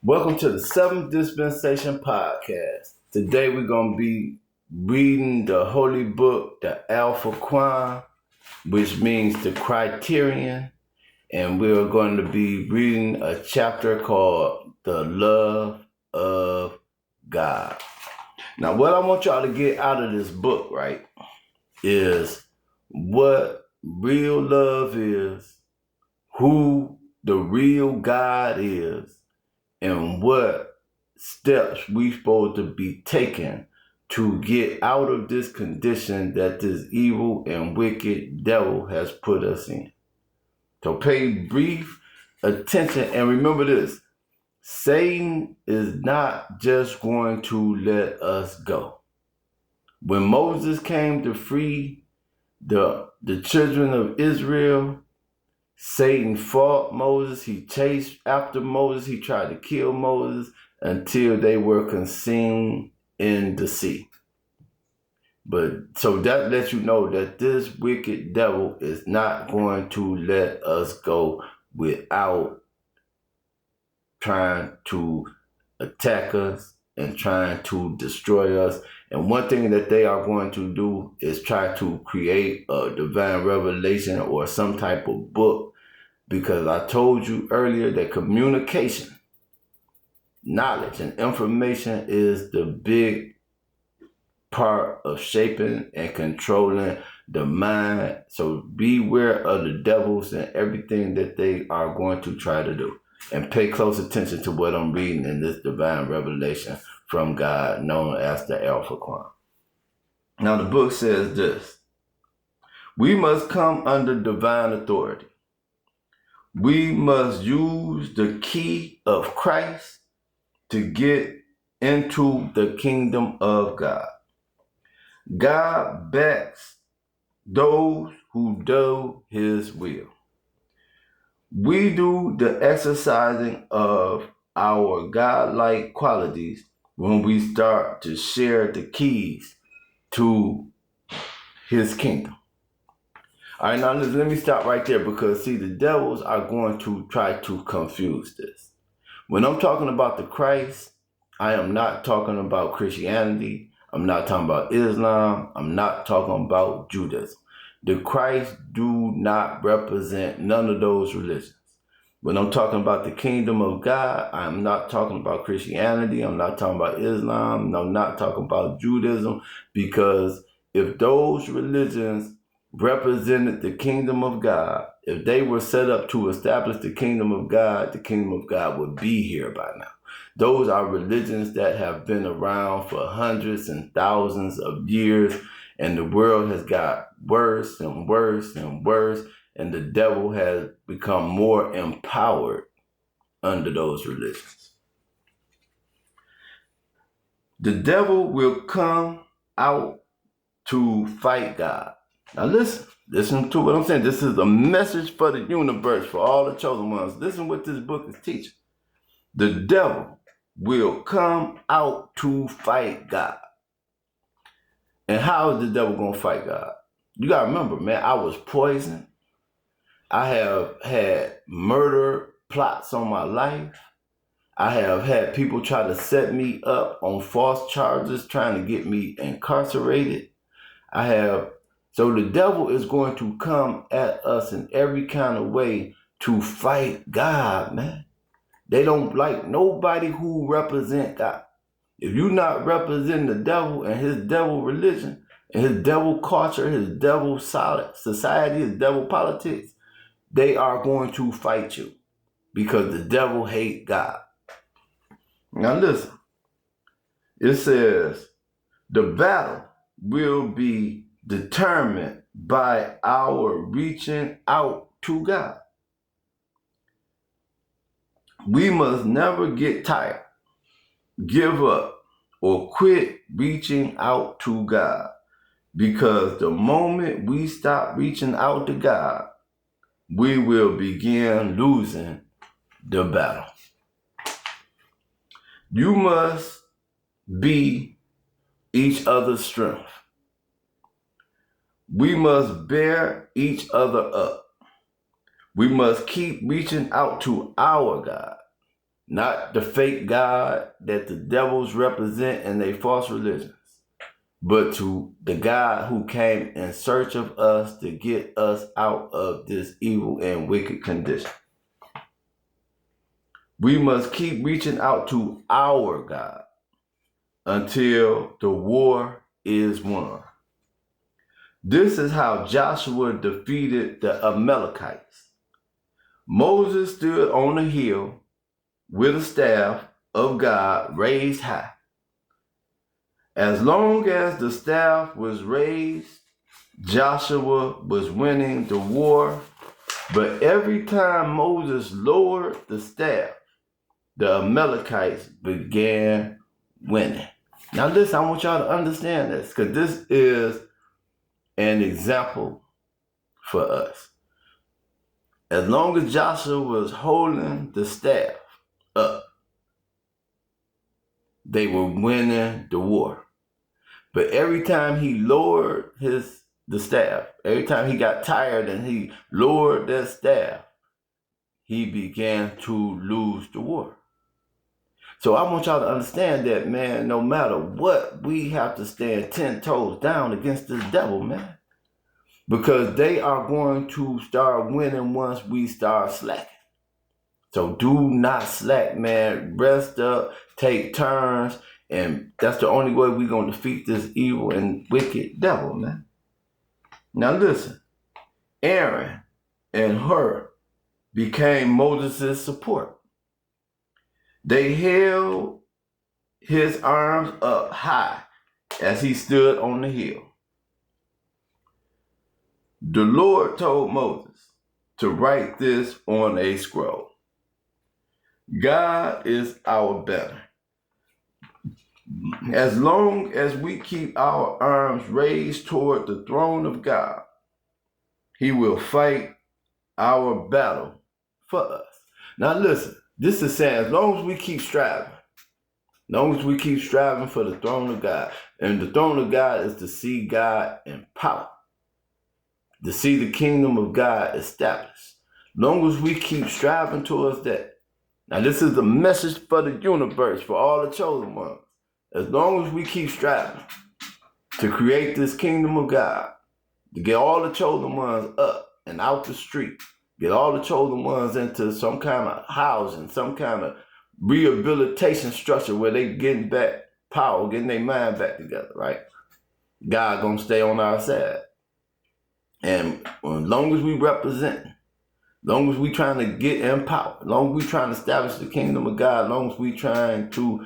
Welcome to the Seventh Dispensation Podcast. Today we're going to be reading the Holy Book, the Alpha Quran, which means the criterion, and we're going to be reading a chapter called The Love of God. Now, what I want y'all to get out of this book, right, is what real love is, who the real God is, and what steps we supposed to be taking to get out of this condition that this evil and wicked devil has put us in. So pay brief attention and remember this. Satan is not just going to let us go. When Moses came to free the children of Israel, Satan fought Moses. He chased after Moses. He tried to kill Moses until they were consumed in the sea. But so that lets you know that this wicked devil is not going to let us go without trying to attack us and trying to destroy us. And one thing that they are going to do is try to create a divine revelation or some type of book. Because I told you earlier that communication, knowledge, and information is the big part of shaping and controlling the mind. So beware of the devils and everything that they are going to try to do. And pay close attention to what I'm reading in this divine revelation from God known as the Alpha Quran. Now the book says this: we must come under divine authority. We must use the key of Christ to get into the kingdom of God. God backs those who do his will. We do the exercising of our godlike qualities when we start to share the keys to his kingdom. All right, now let me stop right there because, see, the devils are going to try to confuse this. When I'm talking about the Christ, I am not talking about Christianity. I'm not talking about Islam. I'm not talking about Judaism. The Christ do not represent none of those religions. When I'm talking about the kingdom of God, I'm not talking about Christianity. I'm not talking about Islam. I'm not talking about Judaism, because if those religions represented the kingdom of God, if they were set up to establish the kingdom of God would be here by now. Those are religions that have been around for hundreds and thousands of years, and the world has got worse and worse and worse, and the devil has become more empowered under those religions. The devil will come out to fight God. Now listen to what I'm saying. This is a message for the universe, for all the chosen ones. Listen what this book is teaching. The devil will come out to fight God. And how is the devil going to fight God? You got to remember, man, I was poisoned. I have had murder plots on my life. I have had people try to set me up on false charges, trying to get me incarcerated. So the devil is going to come at us in every kind of way to fight God, man. They don't like nobody who represent God. If you're not representing the devil and his devil religion and his devil culture, his devil society, his devil politics, they are going to fight you because the devil hates God. Now listen, it says the battle will be determined by our reaching out to God. We must never get tired, give up, or quit reaching out to God, because the moment we stop reaching out to God, we will begin losing the battle. You must be each other's strength. We must bear each other up. We must keep reaching out to our God. Not the fake God that the devils represent in their false religions, but to the God who came in search of us to get us out of this evil and wicked condition. We must keep reaching out to our God until the war is won. This is how Joshua defeated the Amalekites. Moses stood on a hill with a staff of God raised high. As long as the staff was raised, Joshua was winning the war. But every time Moses lowered the staff, the Amalekites began winning. Now listen, I want y'all to understand this, because this is an example for us. As long as Joshua was holding the staff up, they were winning the war. But every time he lowered the staff, every time he got tired and he lowered that staff, he began to lose the war. So I want y'all to understand that, man, no matter what, we have to stand 10 toes down against this devil, man. Because they are going to start winning once we start slacking. So do not slack, man. Rest up, take turns, and that's the only way we're going to defeat this evil and wicked devil, man. Now listen, Aaron and Hur became Moses' support. They held his arms up high as he stood on the hill. The Lord told Moses to write this on a scroll. God is our banner. As long as we keep our arms raised toward the throne of God, he will fight our battle for us. Now listen, this is saying as long as we keep striving, for the throne of God, and the throne of God is to see God in power, to see the kingdom of God established. Long as we keep striving towards that. Now this is the message for the universe, for all the chosen ones. As long as we keep striving to create this kingdom of God, to get all the chosen ones up and out the street, get all the chosen ones into some kind of housing, some kind of rehabilitation structure where they getting back power, getting their mind back together, right? God gonna stay on our side. And as long as we represent, as long as we trying to get in power, as long as we trying to establish the kingdom of God, as long as we trying to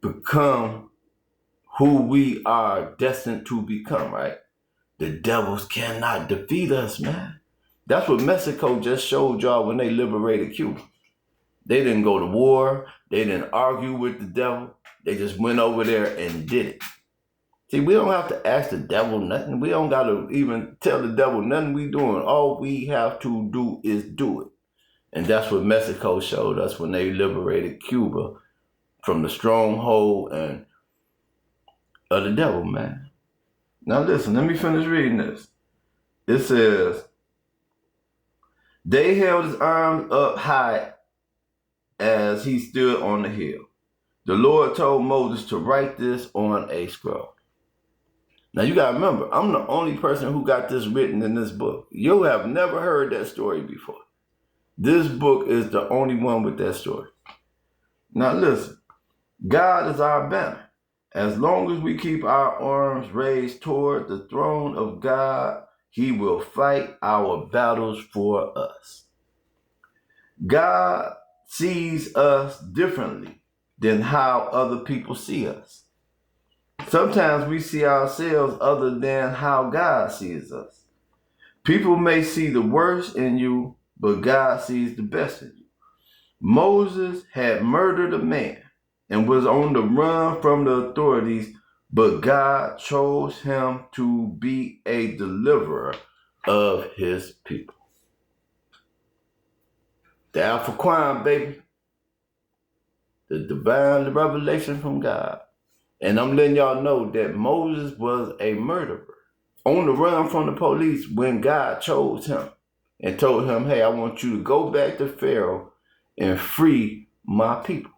become who we are destined to become, right? The devils cannot defeat us, man. That's what Mexico just showed y'all when they liberated Cuba. They didn't go to war. They didn't argue with the devil. They just went over there and did it. See, we don't have to ask the devil nothing. We don't got to even tell the devil nothing we doing. All we have to do is do it. And that's what Mexico showed us when they liberated Cuba from the stronghold and of the devil, man. Now listen, let me finish reading this. It says, they held his arms up high as he stood on the hill. The Lord told Moses to write this on a scroll. Now you gotta remember, I'm the only person who got this written in this book. You have never heard that story before. This book is the only one with that story. Now listen, God is our banner. As long as we keep our arms raised toward the throne of God, he will fight our battles for us. God sees us differently than how other people see us. Sometimes we see ourselves other than how God sees us. People may see the worst in you, but God sees the best in you. Moses had murdered a man and was on the run from the authorities, but God chose him to be a deliverer of his people. The Alpha Quran, baby. The divine revelation from God. And I'm letting y'all know that Moses was a murderer on the run from the police when God chose him and told him, hey, I want you to go back to Pharaoh and free my people.